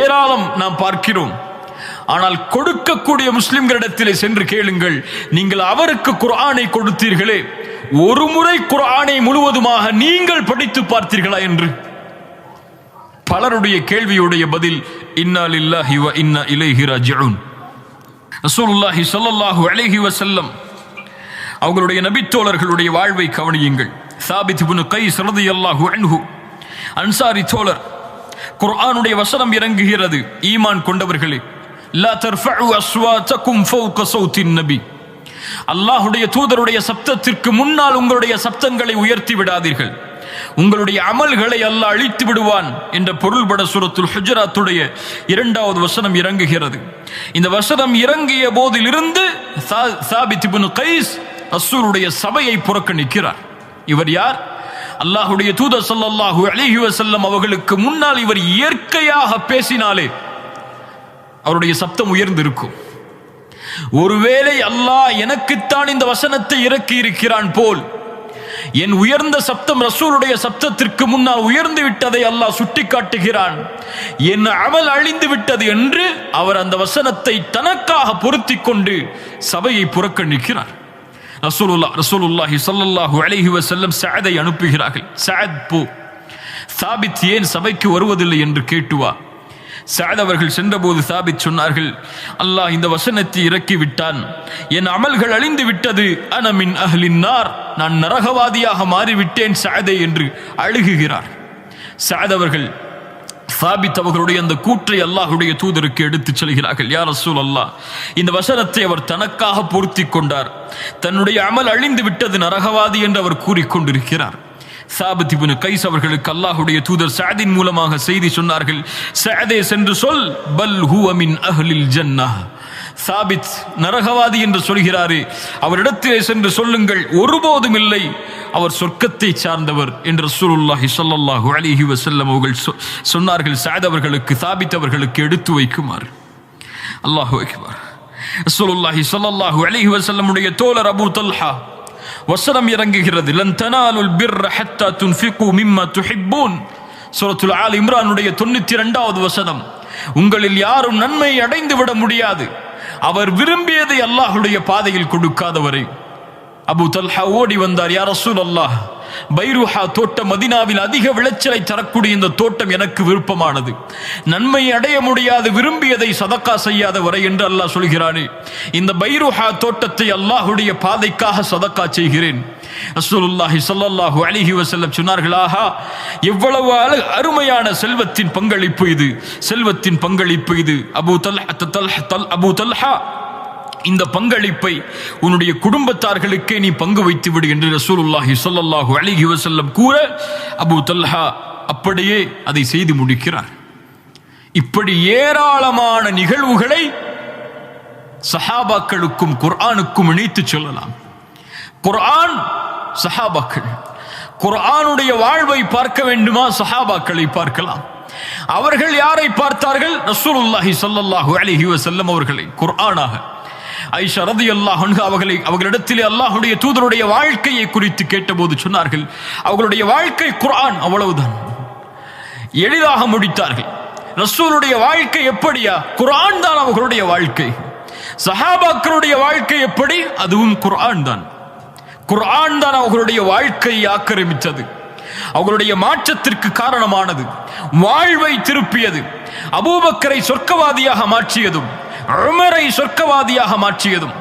ஏராளம் நாம் பார்க்கிறோம். ஆனால் கொடுக்கக்கூடிய முஸ்லிம்களிடத்திலே சென்று கேளுங்கள், நீங்கள் அவருக்கு குர்ஆனை கொடுத்தீர்களே, ஒரு முறை குர்ஆனை முழுவதுமாக நீங்கள் படித்து பார்த்தீர்களா என்று? பலருடைய கேள்வியுடைய பதில் இன்னா லில்லாஹி வ இன்னா இலைஹி ராஜிஊன். ரசூலுல்லாஹி ஸல்லல்லாஹு அலைஹி வஸல்லம் அவர்களுடைய நபித்தோழர்களுடைய வாழ்வை கவனியுங்கள். சாபித் இப்னு கைஸ் ரலியல்லாஹு அன்ஹு, அன்சாரி தோழர். குர்ஆனுடைய வசனம் இறங்குகிறது, ஈமான் கொண்டவர்களே, லா தர்ஃபஉ அஸ்வாதகும் ஃபௌக ஸௌத்தின் நபி, அல்லாஹ்வுடைய தூதருடைய சப்தத்திற்கு முன்னால் உங்களுடைய சப்தங்களை உயர்த்தி விடாதீர்கள், உங்களுடைய அமல்களை அல்லாஹ் அழித்து விடுவான் என்ற பொருள்பட சூரத்துல் ஹுஜராத்துடைய 2வது வசனம் இறங்குகிறது. இந்த வசனம் இறங்கிய போதிலிருந்து சாபித் இப்னு கைஸ் ரசூலுடைய சபையை புறக்கணிக்கிறார். இவர் யார்? அல்லாஹ்வுடைய தூதர் ஸல்லல்லாஹு அலைஹி வஸல்லம் அவர்களுக்கு முன்னால் இவர் இயற்கையாக பேசினாலே அவருடைய சப்தம் உயர்ந்திருக்கும். ஒருவேளை அல்லாஹ் எனக்குத்தான் இந்த வசனத்தை இறக்கி இருக்கிறான் போல் என் உயர்ந்த சப்தம் ரசூலுடைய சப்தத்திற்கு முன்னால் உயர்ந்து விட்டதை அல்லாஹ் சுட்டிக்காட்டுகிறான், என் அமல் அழிந்து விட்டது என்று அவர் அந்த வசனத்தை தனக்காக பொருத்தி கொண்டு சபையை புறக்கணிக்கிறார். ரசூலுல்லாஹி ஸல்லல்லாஹு அலைஹி வஸல்லம் சஅதை அனுப்புகிறார்கள். சஅத் போ, சாபித் ஏன் சபைக்கு வருவதில்லை என்று கேட்டு வா. சஅத் அவர்கள் சென்றபோது சாபித் சொன்னார்கள், அல்லாஹ் இந்த வசனத்தை இறக்கி விட்டான், என் அமல்கள் அழிந்து விட்டது, அன மின் அஹ்லின் நார், நான் நரகவாதியாக மாறிவிட்டேன் சஅதே என்று அழுகுகிறார். சஅத் அவர்கள் சாபித் அவர்களுடைய அந்த கூற்றை அல்லாஹ்வுடைய தூதருக்கு எடுத்துச் செல்கிறார்கள். யா ரசூலல்லாஹ், இந்த வசனத்தை அவர் தனக்காக பொருத்தி கொண்டார், தன்னுடைய அமல் அழிந்து விட்டது, நரகவாதி என்று அவர் கூறிக்கொண்டிருக்கிறார். சாபித் இப்னு கைஸ் அவர்களுக்கு அல்லாஹ்வுடைய தூதர் சஅதின் மூலமாக செய்தி சொன்னார்கள், சஅதே சென்று சொல், பல் ஹுவ மின் அஹ்லில் ஜன்னஹ், சாபித் நரகவாதி என்று சொல்கிறாரே, அவரிடத்திலே சென்று சொல்லுங்கள், ஒருபோதும் இல்லை, அவர் சொர்க்கத்தை சார்ந்தவர் என்று ரசூலுல்லாஹி ஸல்லல்லாஹு அலைஹி வஸல்லம் அவர்கள் சொன்னார்கள். சஅத் அவர்களுக்கு, சாபித் அவர்களுக்கு எடுத்து வைக்குமாறு. அல்லாஹு அக்பர். ரசூலுல்லாஹி ஸல்லல்லாஹு அலைஹி வஸல்லம் உடைய தோழர் அபூ தல்ஹா, வசனம் இறங்குகிறது, லன் தனாலுல் பிர்ர ஹத்தா துன்ஃபிகு மிம்மா துஹிப்பூன், சூரத்துல் ஆல் இம்ரானுடைய 92வது வசனம். உங்களில் யாரும் நன்மையை அடைந்து விட முடியாது அவர் விரும்பியதை அல்லாஹ்வுடைய பாதையில் கொடுக்காதவரை. அபூ தல்ஹா ஓடி வந்தார், யா ரசூலல்லாஹ், பைருஹா தோட்டம் மதீனாவில் அதிக விளைச்சலை தரக்கூடிய இந்த தோட்டம் எனக்கு விருப்பமானது, நன்மையை அடைய முடியாது விரும்பியதை சதக்கா செய்யாத வரை என்று அல்லாஹ் சொல்கிறானே, இந்த பைருஹா தோட்டத்தை அல்லாஹ்வுடைய பாதைக்காக சதக்கா செய்கிறேன். ரசூலுல்லாஹி ஸல்லல்லாஹு அலைஹி வஸல்லம் சொன்னார்கள், ஆஹா, எவ்வளவு அருமையான செல்வத்தின் பங்களிப்பு இது, செல்வத்தின் பங்களிப்பு இது. அபூ தல்ஹா, இந்த பங்களிப்பை உன்னுடைய குடும்பத்தார்களுக்கே நீ பங்கு வைத்து விடு என்று ரசூலுல்லாஹி ஸல்லல்லாஹு அலைஹி வஸல்லம் கூற, அபூ தல்ஹா அப்படியே அதை செய்து முடிக்கிறார். இப்படி ஏராளமான நிகழ்வுகளை சஹாபாக்களுக்கும் குர்ஆனுக்கும் இணைத்து சொல்லலாம். குர்ஆன், சஹாபாக்கள். குர்ஆனுடைய வாழ்வை பார்க்க வேண்டுமா? சஹாபாக்களை பார்க்கலாம். அவர்கள் யாரை பார்த்தார்கள்? ரசூலுல்லாஹி ஸல்லல்லாஹு அலைஹி வஸல்லம் அவர்களை குர்ஆனாக. ஆயிஷா ரலியல்லாஹு அன்ஹா அவர்களிடத்திலே அல்லாஹ்வுடைய தூதருடைய வாழ்க்கையை குறித்து கேட்டபோது சொன்னார்கள், அவர்களுடைய வாழ்க்கை குர்ஆன், அவ்வளவுதான். எளிதாக முடித்தார்கள். ரசூலுடைய வாழ்க்கை எப்படியா? குர்ஆன் தான் அவர்களுடைய வாழ்க்கை. சஹாபாக்களுடைய வாழ்க்கை எப்படி? அதுவும் குர்ஆன் தான். குர்ஆன் தான் அவர்களுடைய வாழ்க்கையை ஆக்கிரமித்தது, அவர்களுடைய மாற்றத்திற்கு காரணமானது, வாழ்வை திருப்பியது, அபூபக்கரை சொர்க்கவாதியாக மாற்றியதும், உமரை சொர்க்கவாதியாக மாற்றியதும்,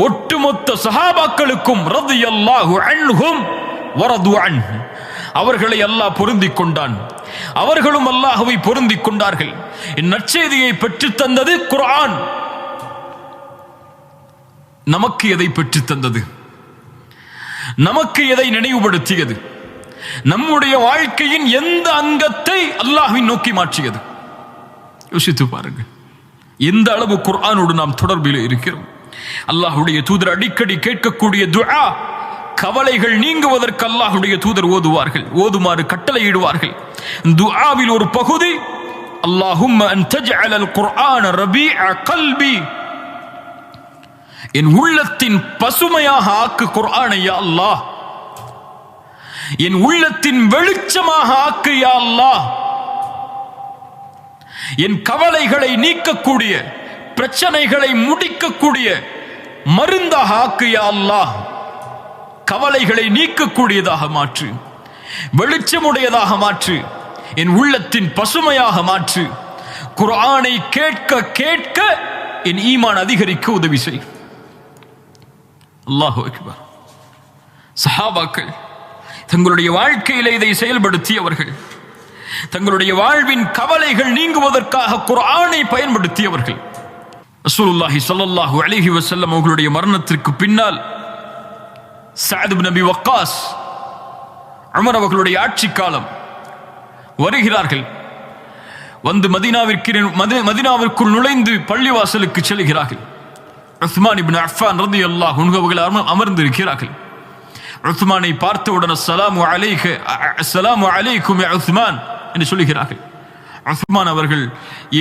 ஒட்டுமொத்த சஹாபாக்களுக்கும் ரலியல்லாஹு அன்ஹும் வரது அன்ஹு, அவர்களை அல்லாஹ் பொருந்திக் கொண்டான், அவர்களும் அல்லாஹ்வை பொருந்திக் கொண்டார்கள். நற்செய்தியை பெற்றுத் தந்தது குர்ஆன். நமக்கு எதை பெற்றுத் தந்தது? நமக்கு எதை நினைவுபடுத்தியது? நம்முடைய வாழ்க்கையின் எந்த அங்கத்தை அல்லாஹ்வை நோக்கி மாற்றியது? யோசித்து பாருங்கள். எந்த அளவு குர்ஆனோடு நாம் தொடர்பில் இருக்கிறோம். அல்லாஹ்வுடைய தூதர் அடிக்கடி கேட்கக்கூடிய துஆ, கவலைகள் நீங்குவதற்கு அல்லாஹ்வுடைய தூதர் ஓதுமாறு கட்டளையிடுவார்கள். துஆவில் ஒரு பகுதி, அல்லாஹும்ம அன் தஜ்அலல் குர்ஆன ரபீஅ கல்பி, என் உள்ளத்தின் பசுமையாக ஆக்கு குர்ஆனை யா அல்லாஹ், என் உள்ளத்தின் வெளிச்சமாக ஆக்கு யா அல்லாஹ், என் கவலைகளை நீக்கக்கூடிய, பிரச்சனைகளை முடிக்கக்கூடிய மருந்தாக ஆக்கு யா அல்லாஹ், கவலைகளை நீக்கக்கூடியதாக மாற்று, வெளிச்சமுடையதாக மாற்று, என் உள்ளத்தின் பசுமையாக மாற்று. குர்ஆனை கேட்க கேட்க என் ஈமான் அதிகரிக்க உதவி செய். அல்லாஹு அக்பர். சஹாபாக்கள் தங்களுடைய வாழ்க்கையிலே இதை செயல்படுத்தியவர்கள். தங்களுடைய வாழ்வின் கவலைகள் நீங்குவதற்காக குர்ஆனை பயன்படுத்தியவர்கள். ரசூலுல்லாஹி ஸல்லல்லாஹு அலைஹி வஸல்லம் அவர்களுடைய மரணத்திற்கு பின்னால் சஅத் இப்னு அபி வக்காஸ், உமர் அவர்களுடைய ஆட்சி காலம் வருகிறார்கள். வந்து மதீனாவிற்குள் நுழைந்து பள்ளிவாசலுக்கு செல்கிறார்கள். உஸ்மான் இப்னு அஃபான் ரலியல்லாஹு அன்ஹு அவர்கள் அமர்ந்திருக்கிறார்கள். உஸ்மானை பார்த்தவுடன் அஸ்ஸலாமு அலைக்கும் யா உஸ்மான் என்று சொல்கிறார்கள். உஸ்மான் அவர்கள்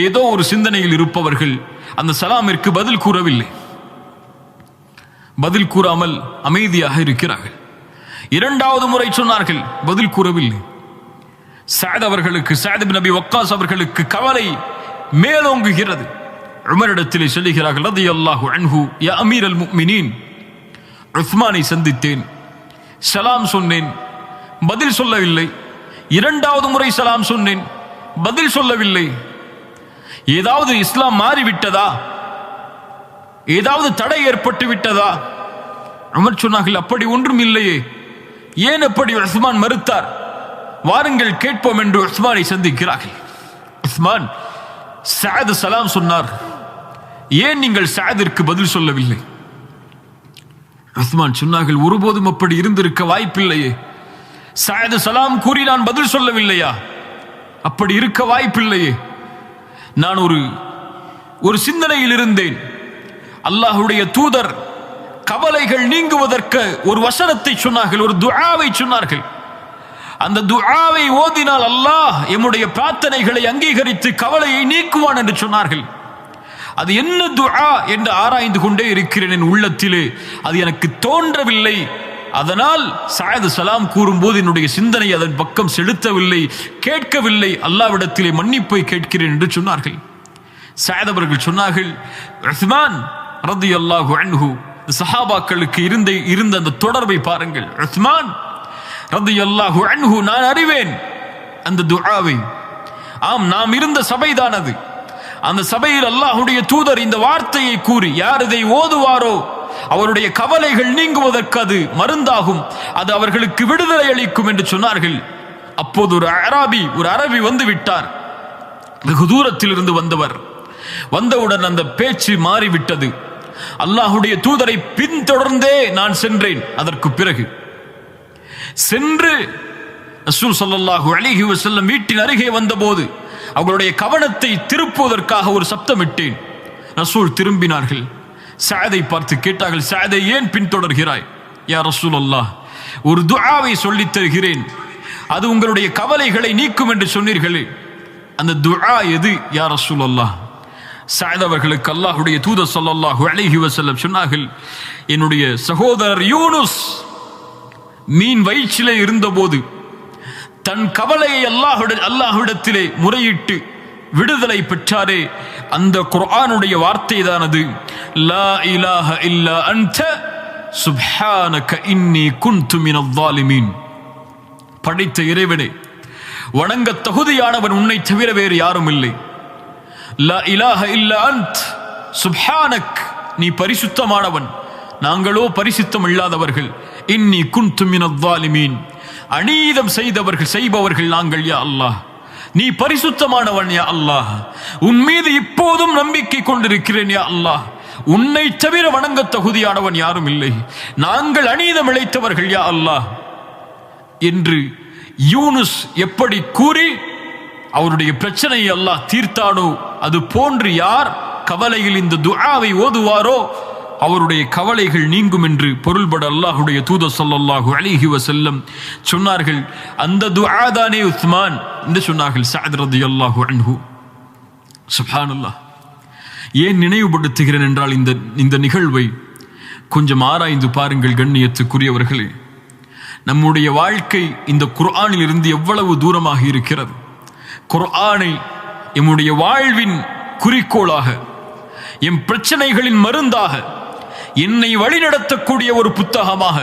ஏதோ ஒரு சிந்தனையில் இருப்பவர்கள், அந்த சலாமிற்கு பதில் கூறவில்லை. பதில் கூறாமல் அமைதியாக இருக்கிறார்கள். இரண்டாவது முறை சொன்னார்கள், பதில் கூறவில்லை. சஅத் இப்னு அபி வக்காஸ் அவர்களுக்கு கவலை மேலோங்குகிறது. உமரிடத்திலே சொல்லுகிறார்கள், ரலியல்லாஹு அன்ஹு, யா அமீரல் முஃமினீன், உஸ்மானை சந்தித்தேன், சலாம் சொன்னேன், பதில் சொல்லவில்லை. இரண்டாவது முறை சலாம் சொன்னேன், பதில் சொல்லவில்லை. ஏதாவது இஸ்லாம் மாறிவிட்டதா? ஏதாவது தடை ஏற்பட்டு விட்டதா? உமர் சொன்னார்கள், அப்படி ஒன்றும் இல்லையே. ஏன் அப்படி உஸ்மான் மறுத்தார்? வாருங்கள் கேட்போம் என்று உஸ்மானை சந்திக்கிறார்கள். உஸ்மான், சஅத் சலாம் சொன்னார், ஏன் நீங்கள் சஅதிற்கு பதில் சொல்லவில்லை? உஸ்மான் சொன்னார்கள், ஒருபோதும் அப்படி இருந்திருக்க வாய்ப்பில்லையே. சஅத் சலாம் கூறி நான் பதில் சொல்லவில்லையா? அப்படி இருக்க வாய்ப்பில்லையே. நான் ஒரு சிந்தனையில் இருந்தேன். அல்லாஹ்வுடைய தூதர் கவலைகள் நீங்குவதற்கு ஒரு வசனத்தை சொன்னார்கள், ஒரு துஆவை சொன்னார்கள். அந்த துஆவை ஓதினால் அல்லாஹ் எம்முடைய பிரார்த்தனைகளை அங்கீகரித்து கவலையை நீக்குவான் என்று சொன்னார்கள். அது என்ன துஆ என்று ஆராய்ந்து கொண்டே இருக்கிறேன் என் உள்ளத்திலே. அது எனக்கு தோன்றவில்லை. அதனால் சஅத் சலாம் கூறும்போது என்னுடைய சிந்தனை அதன் பக்கம் செலுத்தவில்லை, கேட்கவில்லை. அல்லாஹ்விடத்திலே மன்னிப்பை கேட்கிறேன் என்று சொன்னார்கள். சஅத் அவர்கள் சொன்னார்கள், உஸ்மான் ரலியல்லாஹு அன்ஹு, சஹாபாக்களுக்கு இருந்த அந்த தொடர்பை பாருங்கள். உஸ்மான் ரலியல்லாஹு அன்ஹு, நான் அறிவேன் அந்த துஆவை. ஆம், நாம் இருந்த சபைதான் அது. அந்த சபையில் அல்லாஹ்வுடைய தூதர் இந்த வார்த்தையை கூறி, யார் இதை ஓதுவாரோ அவருடைய கவலைகள் நீங்குவதற்கு அது மருந்தாகும், அது அவர்களுக்கு விடுதலை அளிக்கும் என்று சொன்னார்கள். அப்போது ஒரு அரபி வந்து விட்டார். வெகு தூரத்தில் இருந்து வந்தவர். வந்தவுடன் அந்த பேச்சு மாறிவிட்டது. அல்லாஹ்வுடைய தூதரை பின்தொடர்ந்தே நான் சென்றேன். அதற்கு பிறகு சென்று ரசூல் ஸல்லல்லாஹு அலைஹி வஸல்லம் வீட்டின் அருகே வந்தபோது அவர்களுடைய கவனத்தை திருப்புவதற்காக ஒரு சப்தமிட்டேன். ரசூல் திரும்பினார்கள். சஅதை பார்த்து கேட்டார்கள், சஅதை ஏன் பின்தொடர்கிறாய்? யா ரசூலல்லாஹ், ஒரு துஆவை சொல்லித் தருகிறேன், அது உங்களுடைய கவலைகளை நீக்கும் என்று சொன்னீர்களே, அந்த துஆ எது யா ரசூலல்லாஹ்? சஅத் அவர்களுக்கு அல்லாஹ்வுடைய தூதர் ஸல்லல்லாஹு அலைஹி வஸல்லம் சொன்னார்கள், என்னுடைய சகோதரர் யூனுஸ் மீன் வயிற்றிலே இருந்தபோது தன் கவலையை அல்லாஹ்விடத்திலே முறையிட்டு விடுதலை பெற்றாரே, அந்த குர்ஆனுடைய வார்த்தை தான் அது. லா இலாஹ இல்லா அன்த சுப்ஹானக இன்னி குன்து மினல் ஸாலிமீன். படைத்த இறைவனே, வணங்க தகுதியானவன் உன்னை தவிர வேறு யாரும் இல்லை. லா இலாஹ இல்லா அன்த் சுப்ஹானக், நீ பரிசுத்தமானவன், நாங்களோ பரிசுத்தம் இல்லாதவர்கள். இன்னி குன்து மினல் ஸாலிமீன், அநீதம் செய்பவர்கள் நாங்கள் யா அல்லாஹ், நீ பரிசுத்தமானவன் யா அல்லாஹ், உன் மீது இப்போதும் நம்பிக்கை கொண்டிருக்கிறேன் யா அல்லாஹ், உன்னை தவிர வணங்க தகுதியானவன் யாரும் இல்லை, நாங்கள் அநீதம் இழைத்தவர்கள் யா அல்லாஹ் என்று யூனுஸ் எப்படி கூறி அவருடைய பிரச்சனையை அல்லாஹ் தீர்த்தானோ, அது போன்று யார் கவலையில் இந்த துஆவை ஓதுவாரோ அவருடைய கவலைகள் நீங்கும் என்று பொருள்பட அல்லாஹுடைய தூதர் ஸல்லல்லாஹு அலைஹி வஸல்லம் சொன்னார்கள். அந்த துஆ தானே உஸ்மான் என்று சொன்னார்கள் சஅத் ரலியல்லாஹு அன்ஹு. சுப்ஹானல்லாஹ். ஏன் நினைவுபடுத்துகிறேன் என்றால் இந்த நிகழ்வை கொஞ்சம் ஆராய்ந்து பாருங்கள் கண்ணியத்துக்குரியவர்களே. நம்முடைய வாழ்க்கை இந்த குர்ஆனில் இருந்து எவ்வளவு தூரமாக இருக்கிறது. குர்ஆனை எம்முடைய வாழ்வின் குறிக்கோளாக, எம் பிரச்சனைகளின் மருந்தாக, என்னை வழிநடத்தக்கூடிய ஒரு புத்தகமாக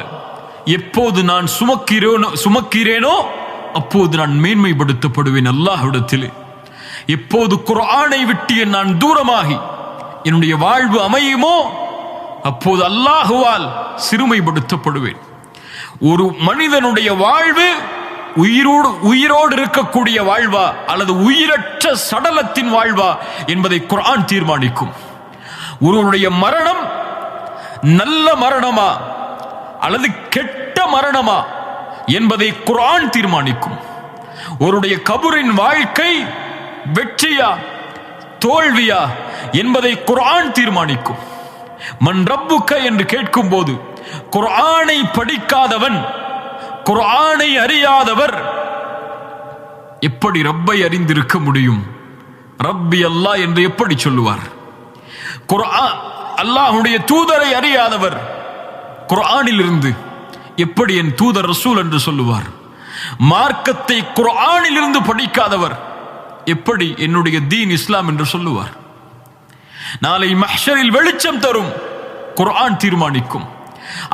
எப்போது நான் சுமக்கிறேனோ அப்போது நான் மேன்மைப்படுத்தப்படுவேன் அல்லாஹ்விடத்திலே. எப்போது குர்ஆனை விட்டு நான் தூரமாகி என்னுடைய வாழ்வு அமையுமோ அப்போது அல்லாஹுவால் சிறுமைப்படுத்தப்படுவேன். ஒரு மனிதனுடைய வாழ்வு உயிரோடு இருக்கக்கூடிய வாழ்வா அல்லது உயிரற்ற சடலத்தின் வாழ்வா என்பதை குர்ஆன் தீர்மானிக்கும். ஒருவனுடைய மரணம் நல்ல மரணமா அல்லது கெட்ட மரணமா என்பதை குர்ஆன் தீர்மானிக்கும். ஒருவருடைய கபரின் வாழ்க்கை வெற்றியா தோல்வியா என்பதை குர்ஆன் தீர்மானிக்கும். மன் ரப்புக்க என்று கேட்கும் போது குர்ஆனை படிக்காதவன், குர்ஆனை அறியாதவர் எப்படி ரப்பை அறிந்திருக்க முடியும்? ரப்பி அல்லாஹ் என்று எப்படி சொல்லுவார்? குர்ஆன் அல்லாஹ்வுடைய தூதரை அறியாதவர் குர்ஆனில் இருந்து எப்படி என் தூதர் ரசூல் என்று சொல்லுவார்? மார்க்கத்தை குர்ஆனில் இருந்து படிக்காதவர் எப்படி என்னுடைய தீன் இஸ்லாம் என்று சொல்லுவார்? நாளை மஹ்ஷரில் வெளிச்சம் தரும் குர்ஆன் தீர்மானிக்கும்.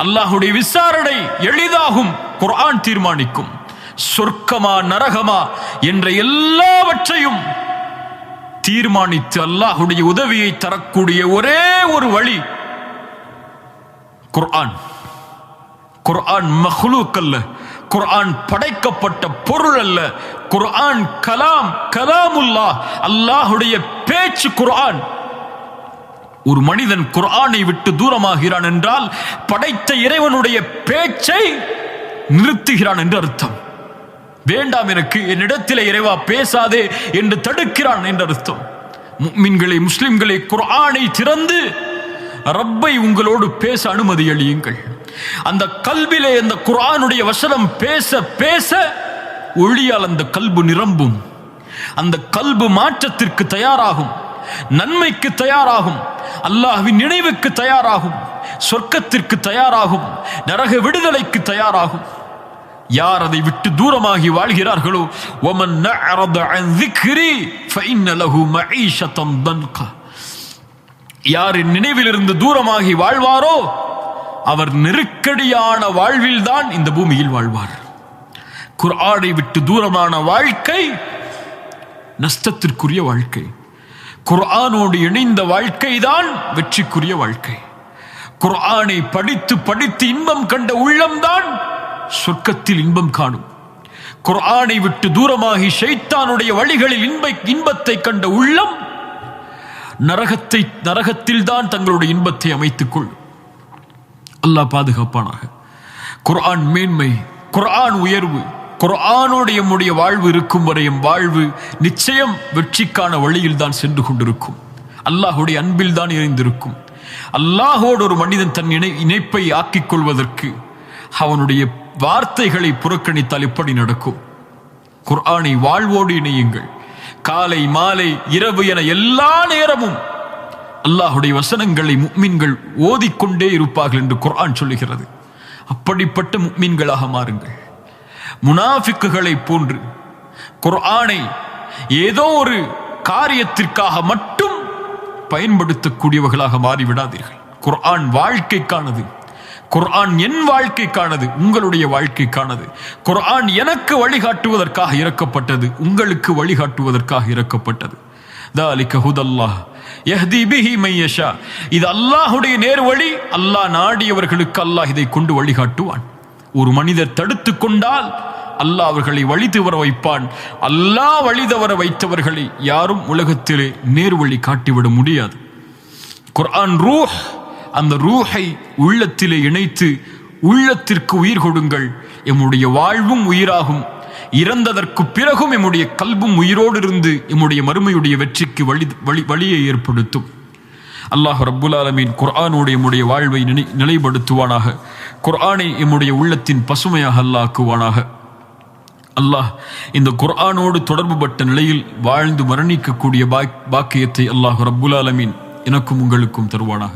அல்லாஹ்வுடைய விசாரணை எளிதாகும் குர்ஆன் தீர்மானிக்கும். சொர்க்கமா நரகமா என்ற எல்லாவற்றையும் தீர்மானித்து அல்லாஹ்வுடைய உதவியை தரக்கூடிய ஒரே ஒரு வழி குர்ஆன். குர்ஆன் மக்லூக் அல்ல, குர்ஆன் படைக்கப்பட்ட பொருள் அல்ல. குர்ஆன் கலாமுல்லாஹ், அல்லாஹ்வுடைய பேச்சு குர்ஆன். ஒரு மனிதன் குர்ஆனை விட்டு தூரமாகிறான் என்றால் படைத்த இறைவனுடைய பேச்சை நிறுத்துகிறான் என்று அர்த்தம். வேண்டாம் எனக்கு, என்னிடத்திலே இறைவா பேசாதே என்று தடுக்கிறான் என்று அர்த்தம். முஃமின்களே, முஸ்லிம்களே, குர்ஆனை திறந்து ரப்பை உங்களோடு பேச அனுமதி அளியுங்கள். அந்த கல்விலே அந்த குர்ஆனுடைய வசனம் பேச பேச ஒளியால் அந்த கல்பு நிரம்பும். அந்த கல்பு மாற்றத்திற்கு தயாராகும், நன்மைக்கு தயாராகும், அல்லாஹ்வின் நினைவுக்கு தயாராகும், சொர்க்கத்திற்கு தயாராகும், நரக விடுதலைக்கு தயாராகும். யார் அதை விட்டு தூரமாகி வாழ்கிறார்களோ, وَمَنْ أَعْرَضَ عَنْ ذِكْرِي فَإِنَّ لَهُ مَعِيشَةً ضَنْكًا. யார் நினைவிலிருந்து தூரமாகி வாழ்வாரோ அவர் நெருக்கடியான வாழ்வில்தான் இந்த பூமியில் வாழ்வார். குர்ஆனை விட்டு தூரமான வாழ்க்கை நஷ்டத்திற்குரிய வாழ்க்கை. குர்ஆனோடு இணைந்த வாழ்க்கை தான் வெற்றிக்குரிய வாழ்க்கை. குர்ஆனை படித்து படித்து இன்பம் கண்ட உள்ளம்தான் சொர்க்கத்தில் இன்பம் காணும். குர்ஆனை விட்டு தூரமாகி ஷைத்தானுடைய வழிகளில் இன்பத்தை கண்ட உள்ளம் நரகத்தில் தான் தங்களுடைய இன்பத்தை அமைத்துக் கொள்ளும். அல்லாஹ் பாதுகாப்பானாக. குர்ஆன் மேன்மை, குர்ஆன் உயர்வு. குர்ஆனோடு நம்முடைய வாழ்வு இருக்கும் வரை எம் வாழ்வு நிச்சயம் வெற்றிக்கான வழியில் தான் சென்று கொண்டிருக்கும். அல்லாஹ்வுடைய அன்பில் தான் இணைந்திருக்கும். அல்லாஹோடு ஒரு மனிதன் தன் இணைப்பை ஆக்கிக் கொள்வதற்கு அவனுடைய வார்த்தைகளை புறக்கணித்தால் எப்படி நடக்கும்? குர்ஆனை வாழ்வோடு இணையுங்கள். காலை மாலை இரவு என எல்லா நேரமும் அல்லாஹ்வுடைய வசனங்களை முஃமின்கள் ஓதிக்கொண்டே இருப்பார்கள் என்று குர்ஆன் சொல்லுகிறது. அப்படிப்பட்ட முஃமின்களாக மாறுங்கள். முனாஃபிக்குகளை போன்று குர்ஆனை ஏதோ ஒரு காரியத்திற்காக மட்டும் பயன்படுத்தக்கூடியவர்களாக மாறிவிடாதீர்கள். குர்ஆன் வாழ்க்கைக்கானது. குர்ஆன் என் வாழ்க்கைக்கானது, உங்களுடைய வாழ்க்கைக்கானது. குர்ஆன் எனக்கு வழிகாட்டுவதற்காக இறக்கப்பட்டது, உங்களுக்கு வழிகாட்டுவதற்காக இறக்கப்பட்டது. ذَلِكَ هُدَى اللَّهِ يَهْدِي بِهِ مَن يَشَاءُ. இது அல்லாஹ்வுடைய நேர்வழி. அல்லாஹ் நாடியவர்களுக்கு அல்லாஹ் இதை கொண்டு வழிகாட்டுவான். ஒரு மனிதர் தடுத்து கொண்டால் அல்லாஹ் அவர்களை வழி தவற வைப்பான். அல்லாஹ் வழி தவற வைத்தவர்களை யாரும் உலகத்திலே நேர்வழி காட்டிவிட முடியாது. குர்ஆன் ரூஹ், அந்த ரூஹை உள்ளத்திலே இணைத்து உள்ளத்திற்கு உயிர் கொடுங்கள். எம்முடைய வாழ்வும் உயிராகும். இறந்ததற்கு பிறகும் எம்முடைய கல்பும் உயிரோடு இருந்து எம்முடைய மறுமையுடைய வெற்றிக்கு வழியை ஏற்படுத்தும். அல்லாஹ் ரப்புல் ஆலமீன் குர்ஆனோடு எம்முடைய வாழ்வை நிலைப்படுத்துவானாக. குர்ஆனை எம்முடைய உள்ளத்தின் பசுமையாக அல்லாஹ் ஆக்குவானாக. அல்லாஹ் இந்த குர்ஆனோடு தொடர்பு பட்ட நிலையில் வாழ்ந்து மரணிக்கக்கூடிய பாக்கியத்தை அல்லாஹ் ரப்புல் ஆலமீன் எனக்கும் உங்களுக்கும் தருவானாக.